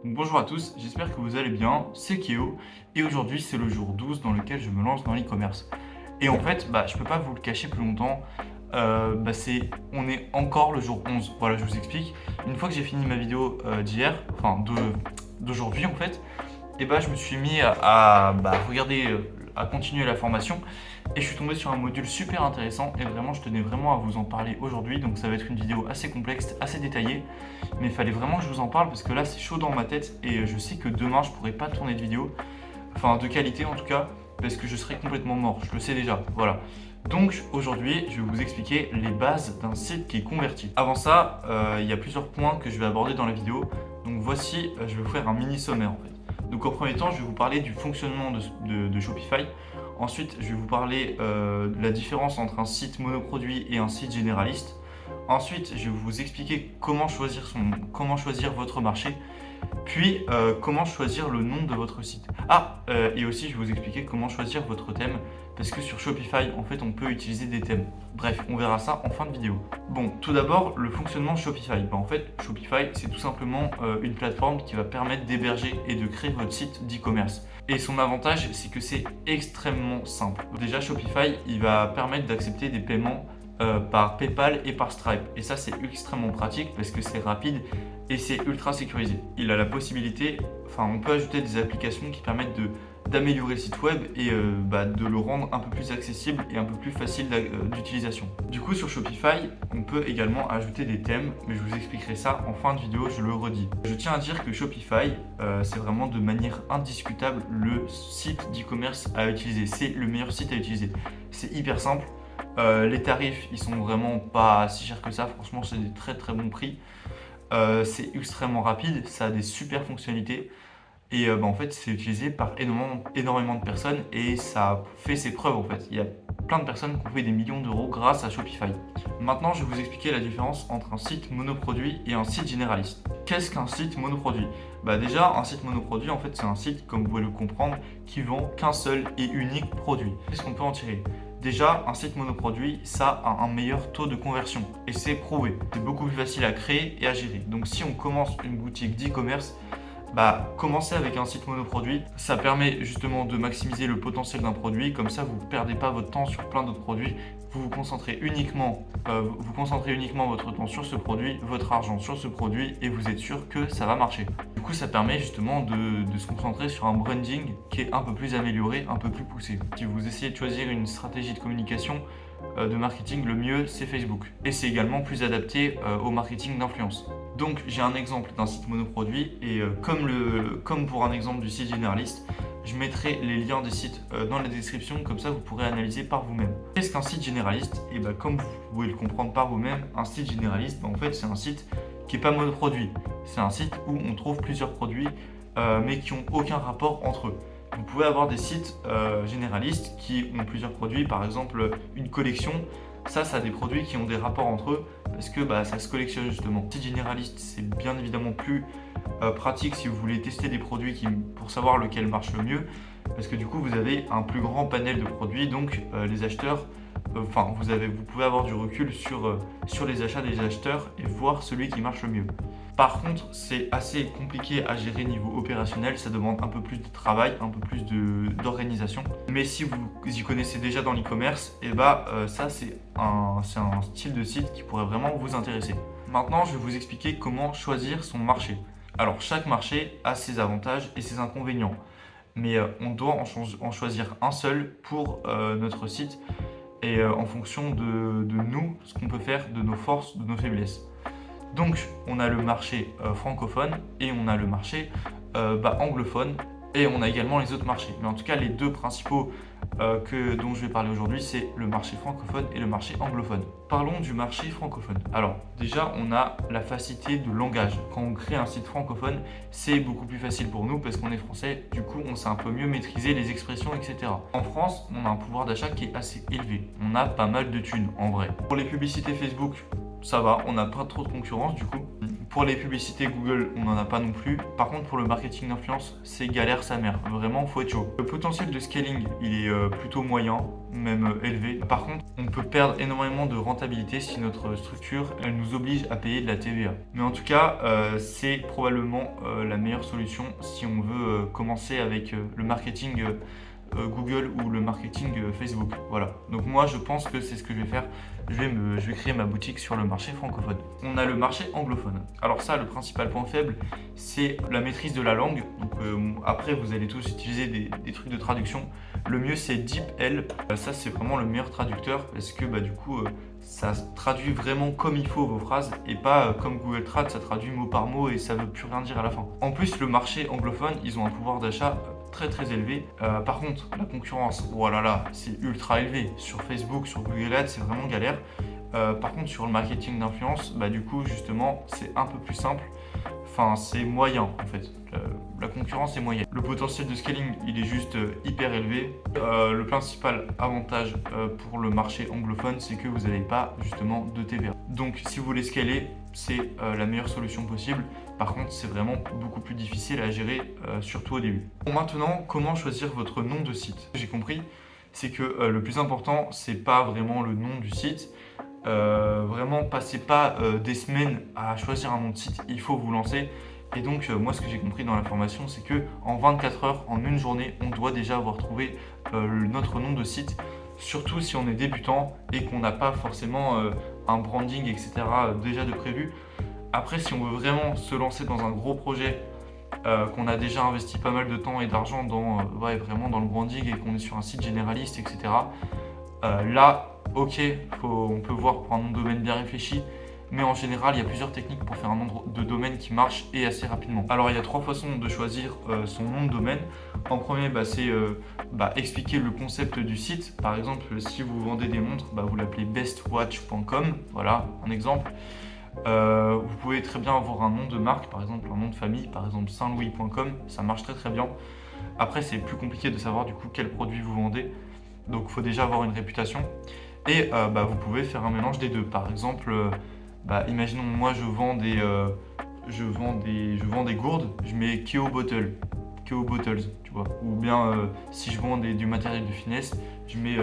Bonjour à tous, j'espère que vous allez bien, c'est Keo et aujourd'hui c'est le jour 12 dans lequel je me lance dans l'e-commerce. Et en fait, je peux pas vous le cacher plus longtemps, on est encore le jour 11, voilà je vous explique. Une fois que j'ai fini ma vidéo d'hier, d'aujourd'hui en fait, je me suis mis à regarder, à continuer la formation et je suis tombé sur un module super intéressant et vraiment je tenais vraiment à vous en parler aujourd'hui. Donc ça va être une vidéo assez complexe, assez détaillée, mais il fallait vraiment que je vous en parle parce que là c'est chaud dans ma tête et je sais que demain je pourrai pas tourner de vidéo, enfin de qualité en tout cas, parce que je serai complètement mort, je le sais déjà, voilà. Donc aujourd'hui, je vais vous expliquer les bases d'un site qui est converti. Avant ça, il y a plusieurs points que je vais aborder dans la vidéo. Donc voici, je vais vous faire un mini sommaire en fait. Donc en premier temps, je vais vous parler du fonctionnement de Shopify. Ensuite, je vais vous parler de la différence entre un site monoproduit et un site généraliste. Ensuite, je vais vous expliquer comment choisir votre marché. Puis, comment choisir le nom de votre site. Et aussi, je vais vous expliquer comment choisir votre thème, parce que sur Shopify, en fait, on peut utiliser des thèmes. Bref, on verra ça en fin de vidéo. Bon, tout d'abord, le fonctionnement Shopify. En fait, Shopify, c'est tout simplement une plateforme qui va permettre d'héberger et de créer votre site d'e-commerce. Et son avantage, c'est que c'est extrêmement simple. Déjà, Shopify, il va permettre d'accepter des paiements par PayPal et par Stripe. Et ça, c'est extrêmement pratique parce que c'est rapide et c'est ultra sécurisé. Il a la possibilité, on peut ajouter des applications qui permettent d'améliorer le site web et de le rendre un peu plus accessible et un peu plus facile d'utilisation. Du coup, sur Shopify, on peut également ajouter des thèmes, mais je vous expliquerai ça en fin de vidéo, je le redis. Je tiens à dire que Shopify, c'est vraiment de manière indiscutable le site d'e-commerce à utiliser. C'est le meilleur site à utiliser. C'est hyper simple. Les tarifs, ils sont vraiment pas si chers que ça. Franchement, c'est des très très bons prix. C'est extrêmement rapide, ça a des super fonctionnalités. Et en fait, c'est utilisé par énormément de personnes et ça fait ses preuves en fait. Il y a plein de personnes qui ont fait des millions d'euros grâce à Shopify. Maintenant, je vais vous expliquer la différence entre un site monoproduit et un site généraliste. Qu'est-ce qu'un site monoproduit? Déjà, un site monoproduit, en fait, c'est un site, comme vous pouvez le comprendre, qui vend qu'un seul et unique produit. Qu'est-ce qu'on peut en tirer? Déjà, un site monoproduit, ça a un meilleur taux de conversion et c'est prouvé. C'est beaucoup plus facile à créer et à gérer. Donc si on commence une boutique d'e-commerce, commencer avec un site monoproduit, ça permet justement de maximiser le potentiel d'un produit. Comme ça, vous ne perdez pas votre temps sur plein d'autres produits. Vous concentrez uniquement votre temps sur ce produit, votre argent sur ce produit et vous êtes sûr que ça va marcher. Du coup, ça permet justement de se concentrer sur un branding qui est un peu plus amélioré, un peu plus poussé. Si vous essayez de choisir une stratégie de communication, de marketing, le mieux c'est Facebook. Et c'est également plus adapté au marketing d'influence. Donc j'ai un exemple d'un site monoproduit et comme pour un exemple du site généraliste, je mettrai les liens des sites dans la description, comme ça vous pourrez analyser par vous-même. Qu'est-ce qu'un site généraliste? Comme vous pouvez le comprendre par vous-même, un site généraliste, en fait c'est un site qui n'est pas monoproduit. C'est un site où on trouve plusieurs produits mais qui n'ont aucun rapport entre eux. Vous pouvez avoir des sites généralistes qui ont plusieurs produits, par exemple une collection. Ça a des produits qui ont des rapports entre eux parce que ça se collectionne justement. Site généraliste, c'est bien évidemment plus pratique si vous voulez tester des produits pour savoir lequel marche le mieux, parce que du coup vous avez un plus grand panel de produits, donc les acheteurs, vous pouvez avoir du recul sur les achats des acheteurs et voir celui qui marche le mieux. Par contre, c'est assez compliqué à gérer niveau opérationnel, ça demande un peu plus de travail, un peu plus d'organisation. Mais si vous y connaissez déjà dans l'e-commerce, ça c'est un style de site qui pourrait vraiment vous intéresser. Maintenant, je vais vous expliquer comment choisir son marché. Alors, chaque marché a ses avantages et ses inconvénients, mais on doit en choisir un seul pour notre site et en fonction de nous, ce qu'on peut faire, de nos forces, de nos faiblesses. Donc, on a le marché francophone et on a le marché anglophone et on a également les autres marchés. Mais en tout cas, les deux principaux dont je vais parler aujourd'hui, c'est le marché francophone et le marché anglophone. Parlons du marché francophone. Alors, déjà, on a la facilité de langage. Quand on crée un site francophone, c'est beaucoup plus facile pour nous parce qu'on est français. Du coup, on sait un peu mieux maîtriser les expressions, etc. En France, on a un pouvoir d'achat qui est assez élevé. On a pas mal de thunes, en vrai. Pour les publicités Facebook, ça va, on n'a pas trop de concurrence du coup. Pour les publicités Google, on n'en a pas non plus. Par contre, pour le marketing d'influence, c'est galère sa mère. Vraiment, faut être chaud. Le potentiel de scaling, il est plutôt moyen, même élevé. Par contre, on peut perdre énormément de rentabilité si notre structure, elle nous oblige à payer de la TVA. Mais en tout cas, c'est probablement la meilleure solution si on veut commencer avec le marketing Google ou le marketing Facebook. Voilà. Donc moi, je pense que c'est ce que je vais faire. Je vais créer ma boutique sur le marché francophone. On a le marché anglophone. Alors ça, le principal point faible, c'est la maîtrise de la langue. Donc après, vous allez tous utiliser des trucs de traduction. Le mieux, c'est DeepL. Ça, c'est vraiment le meilleur traducteur parce que du coup, ça traduit vraiment comme il faut vos phrases et pas comme Google Trad, ça traduit mot par mot et ça veut plus rien dire à la fin. En plus, le marché anglophone, ils ont un pouvoir d'achat très très élevé. Par contre, la concurrence, voilà là, c'est ultra élevé. Sur Facebook, sur Google Ads, c'est vraiment galère. Par contre, sur le marketing d'influence, du coup, justement, c'est un peu plus simple. Enfin, c'est moyen en fait. La concurrence est moyenne. Le potentiel de scaling, il est juste hyper élevé. Le principal avantage pour le marché anglophone, c'est que vous n'avez pas justement de TVA. Donc, si vous voulez scaler, c'est la meilleure solution possible. Par contre, c'est vraiment beaucoup plus difficile à gérer, surtout au début. Bon, maintenant, comment choisir votre nom de site? J'ai compris, c'est que le plus important, c'est pas vraiment le nom du site. Vraiment, passez pas des semaines à choisir un nom de site, il faut vous lancer. Et donc, moi, ce que j'ai compris dans la formation, c'est que en 24 heures, en une journée, on doit déjà avoir trouvé notre nom de site. Surtout si on est débutant et qu'on n'a pas forcément un branding, etc. Déjà de prévu. Après, si on veut vraiment se lancer dans un gros projet, qu'on a déjà investi pas mal de temps et d'argent vraiment dans le branding et qu'on est sur un site généraliste, etc. Là, ok, on peut voir pour un nom de domaine bien réfléchi, mais en général, il y a plusieurs techniques pour faire un nom de domaine qui marche et assez rapidement. Alors, il y a 3 façons de choisir son nom de domaine. En premier, c'est expliquer le concept du site. Par exemple, si vous vendez des montres, vous l'appelez bestwatch.com. Voilà, un exemple. Vous pouvez très bien avoir un nom de marque, par exemple un nom de famille, par exemple saintlouis.com. Ça marche très très bien. Après, c'est plus compliqué de savoir du coup quel produit vous vendez. Donc, il faut déjà avoir une réputation. Et vous pouvez faire un mélange des deux. Par exemple, imaginons moi je vends des gourdes, je mets Keo Bottles, tu vois. Ou bien si je vends du matériel de fitness, je mets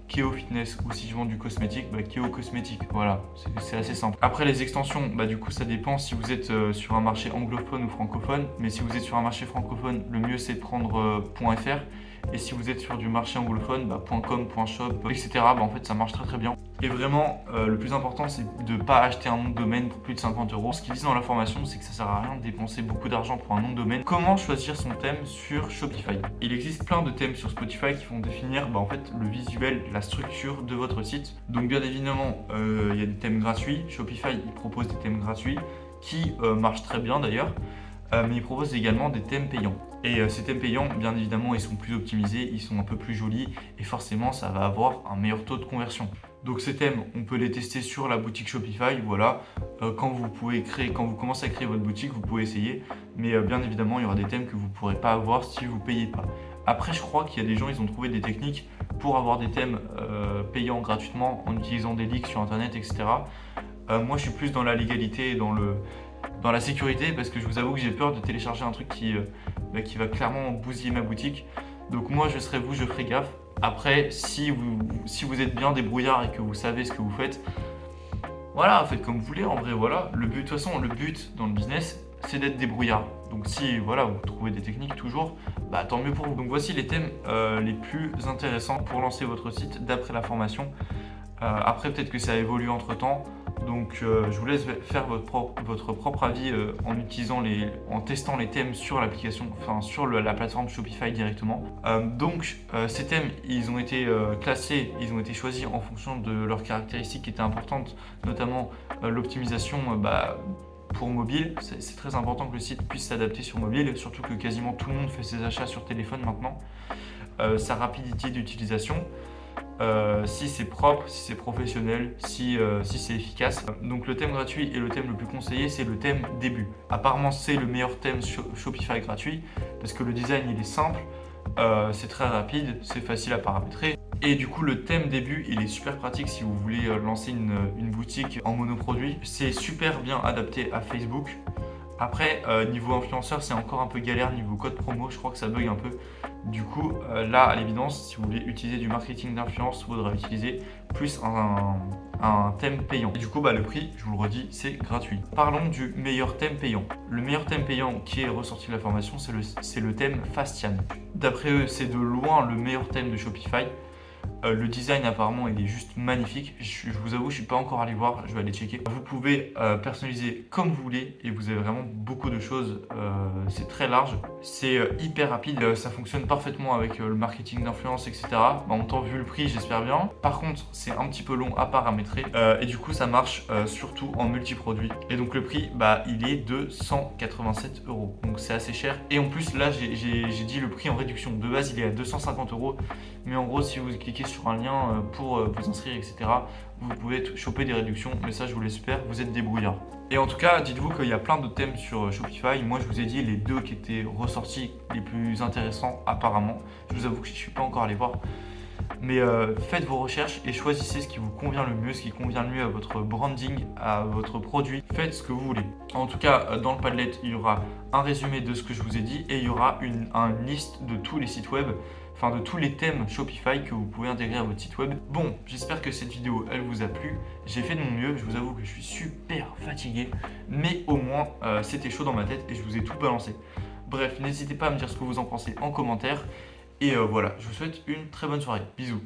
Keo Fitness. Ou si je vends du cosmétique, Keo Cosmétique. Voilà, c'est assez simple. Après les extensions, du coup ça dépend si vous êtes sur un marché anglophone ou francophone. Mais si vous êtes sur un marché francophone, le mieux c'est de prendre .fr. Et si vous êtes sur du marché anglophone, .com, .shop, etc., en fait ça marche très très bien. Et vraiment, le plus important, c'est de ne pas acheter un nom de domaine pour plus de 50 euros. Ce qu'ils disent dans la formation, c'est que ça sert à rien de dépenser beaucoup d'argent pour un nom de domaine. Comment choisir son thème sur Shopify? Il existe plein de thèmes sur Spotify qui vont définir en fait, le visuel, la structure de votre site. Donc bien évidemment, il y a des thèmes gratuits. Shopify, il propose des thèmes gratuits qui marchent très bien d'ailleurs. Mais ils proposent également des thèmes payants. Et ces thèmes payants, bien évidemment, ils sont plus optimisés, ils sont un peu plus jolis et forcément, ça va avoir un meilleur taux de conversion. Donc ces thèmes, on peut les tester sur la boutique Shopify, voilà. Quand vous commencez à créer votre boutique, vous pouvez essayer. Mais bien évidemment, il y aura des thèmes que vous ne pourrez pas avoir si vous ne payez pas. Après, je crois qu'il y a des gens, ils ont trouvé des techniques pour avoir des thèmes payants gratuitement en utilisant des leaks sur Internet, etc. Moi, je suis plus dans la légalité et dans la sécurité parce que je vous avoue que j'ai peur de télécharger un truc qui va clairement bousiller ma boutique. Donc moi je serai vous, je ferai gaffe. Après, si vous êtes bien débrouillard et que vous savez ce que vous faites, voilà, faites comme vous voulez. En vrai, voilà. De toute façon, le but dans le business, c'est d'être débrouillard. Donc si vous trouvez des techniques toujours, tant mieux pour vous. Donc voici les thèmes les plus intéressants pour lancer votre site d'après la formation. Après, peut-être que ça a évolué entre temps. Donc je vous laisse faire votre propre avis en testant les thèmes sur l'application, sur la plateforme Shopify directement. Ces thèmes, ils ont été classés, ils ont été choisis en fonction de leurs caractéristiques qui étaient importantes, notamment l'optimisation pour mobile. C'est très important que le site puisse s'adapter sur mobile, surtout que quasiment tout le monde fait ses achats sur téléphone maintenant. Sa rapidité d'utilisation. Si c'est propre, si c'est professionnel, si c'est efficace. Donc le thème gratuit et le thème le plus conseillé, c'est le thème début. Apparemment, c'est le meilleur thème Shopify gratuit parce que le design il est simple, c'est très rapide, c'est facile à paramétrer. Et du coup, le thème début, il est super pratique si vous voulez lancer une boutique en monoproduit. C'est super bien adapté à Facebook. Après, niveau influenceur, c'est encore un peu galère. Niveau code promo, je crois que ça bug un peu. Du coup, là, à l'évidence, si vous voulez utiliser du marketing d'influence, il faudra utiliser plus un thème payant. Et du coup, le prix, je vous le redis, c'est gratuit. Parlons du meilleur thème payant. Le meilleur thème payant qui est ressorti de la formation, c'est le thème Fastian. D'après eux, c'est de loin le meilleur thème de Shopify. Le design apparemment il est juste magnifique. Je vous avoue, je suis pas encore allé voir, je vais aller checker. Vous pouvez personnaliser comme vous voulez et vous avez vraiment beaucoup de choses. C'est très large, c'est hyper rapide, ça fonctionne parfaitement avec le marketing d'influence, etc. En même temps, vu le prix, j'espère bien. Par contre, c'est un petit peu long à paramétrer et du coup, ça marche surtout en multi-produit. Et donc, le prix, il est de 187 euros. Donc, c'est assez cher. Et en plus, là, j'ai dit le prix en réduction. De base, il est à 250 euros. Mais en gros, si vous cliquez sur un lien pour vous inscrire, etc., vous pouvez choper des réductions. Mais ça, je vous l'espère, vous êtes débrouillard. Et en tout cas, dites-vous qu'il y a plein de thèmes sur Shopify. Moi, je vous ai dit les deux qui étaient ressortis les plus intéressants apparemment. Je vous avoue que je ne suis pas encore allé voir. Mais faites vos recherches et choisissez ce qui vous convient le mieux, ce qui convient le mieux à votre branding, à votre produit. Faites ce que vous voulez. En tout cas, dans le Padlet, il y aura un résumé de ce que je vous ai dit et il y aura une liste de tous les sites web, enfin de tous les thèmes Shopify que vous pouvez intégrer à votre site web. Bon, j'espère que cette vidéo, elle vous a plu. J'ai fait de mon mieux, je vous avoue que je suis super fatigué, mais au moins, c'était chaud dans ma tête et je vous ai tout balancé. Bref, n'hésitez pas à me dire ce que vous en pensez en commentaire. Et voilà, je vous souhaite une très bonne soirée. Bisous.